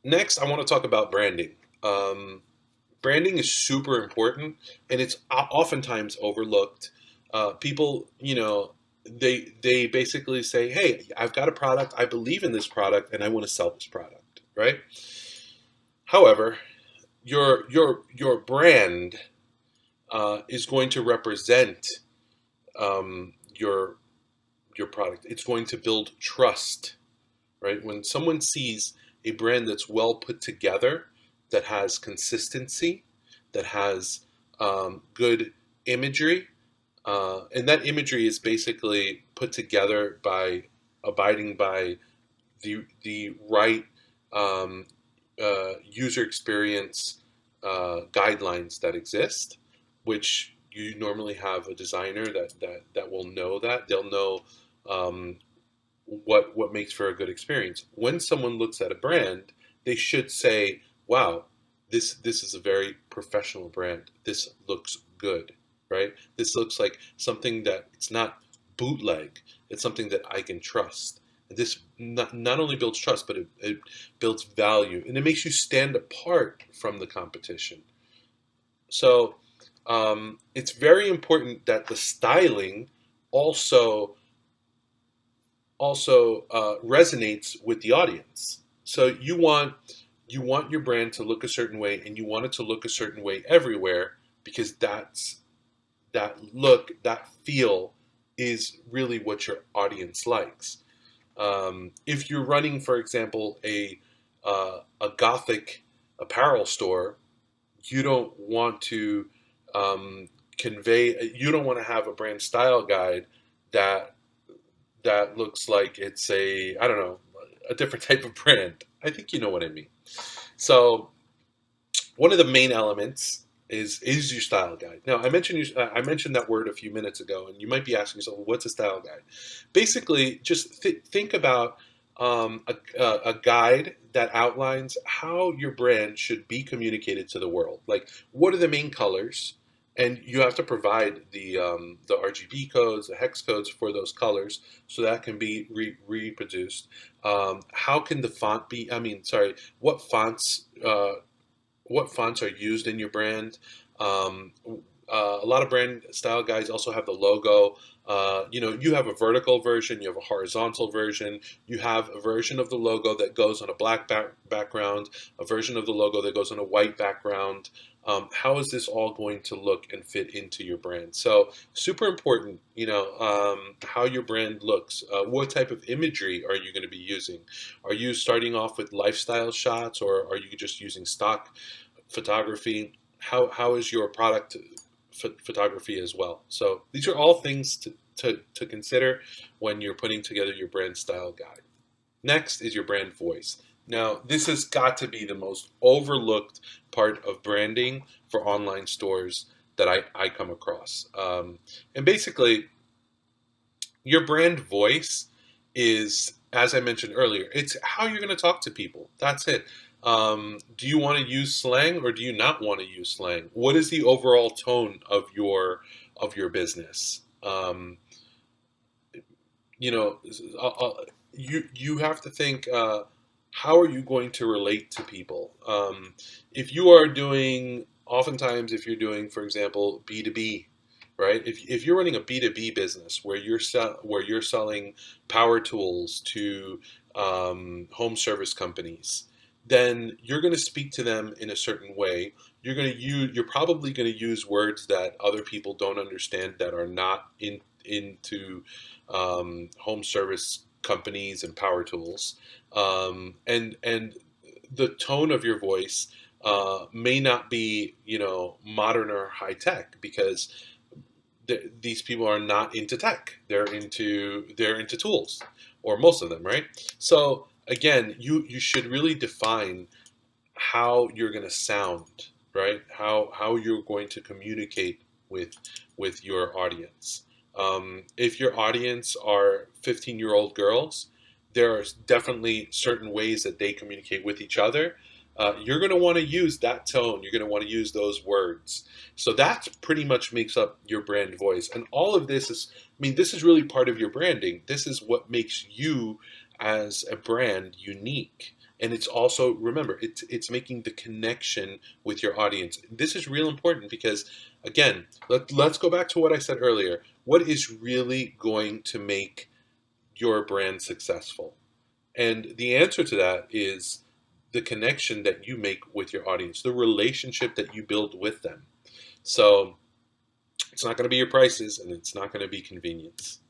Next, I want to talk about branding. Um, Branding is super important, and it's oftentimes overlooked. People, they basically say, "Hey, I've got a product. I believe in this product, and I want to sell this product." Right? However, your brand is going to represent your product. It's going to build trust, right? When someone sees a brand that's well put together, that has consistency, that has good imagery, and that imagery is basically put together by abiding by the right um, user experience guidelines that exist, which you normally have a designer that will know that. They'll know um, what makes for a good experience. When someone looks at a brand, they should say, "Wow, this is a very professional brand. This looks good, right? This looks like something that it's not bootleg. It's something that I can trust." And this not only builds trust, but it builds value, and it makes you stand apart from the competition. So it's very important that the styling also resonates with the audience. So you want your brand to look a certain way, and you want it to look a certain way everywhere, because that look, that feel is really what your audience likes. If you're running, for example, a gothic apparel store, you don't want to convey. You don't want to have a brand style guide that looks like it's a, I don't know, a different type of brand. I think you know what I mean. So one of the main elements is your style guide. Now I mentioned that word a few minutes ago, and you might be asking yourself, well, what's a style guide? Basically, just think about a guide that outlines how your brand should be communicated to the world. Like, what are the main colors? And you have to provide the RGB codes, the hex codes for those colors, so that can be reproduced. How can the font be? I mean, sorry, what fonts are used in your brand. Um, a lot of brand style guides also have the logo. You have a vertical version, you have a horizontal version, you have a version of the logo that goes on a black background, a version of the logo that goes on a white background. How is this all going to look and fit into your brand? So super important, how your brand looks. What type of imagery are you going to be using? Are you starting off with lifestyle shots, or are you just using stock photography? How is your product photography as well? So these are all things to consider when you're putting together your brand style guide. Next is your brand voice. Now, this has got to be the most overlooked part of branding for online stores that I come across. And basically, your brand voice is, as I mentioned earlier, it's how you're going to talk to people. That's it. Do you want to use slang, or do you not want to use slang? What is the overall tone of your business? You know, uh, uh, you have to think. How are you going to relate to people? If you are doing, oftentimes, if you're doing, for example, B2B, right? If you're running a B2B business where where you're selling power tools to home service companies, then you're going to speak to them in a certain way. You're probably going to use words that other people don't understand, that are not into home service companies and power tools, and the tone of your voice may not be, modern or high tech, because these people are not into tech. They're into tools, or most of them, right? So again, you should really define how you're going to sound, right? How you're going to communicate with your audience. If your audience are 15-year-old girls, there are definitely certain ways that they communicate with each other. You're going to want to use that tone. You're going to want to use those words. So that pretty much makes up your brand voice. And all of this is, I mean, this is really part of your branding. This is what makes you as a brand unique. And it's also, remember, it's making the connection with your audience. This is real important because, again, let's go back to what I said earlier. What is really going to make your brand successful? And the answer to that is the connection that you make with your audience, the relationship that you build with them. So it's not going to be your prices, and it's not going to be convenience.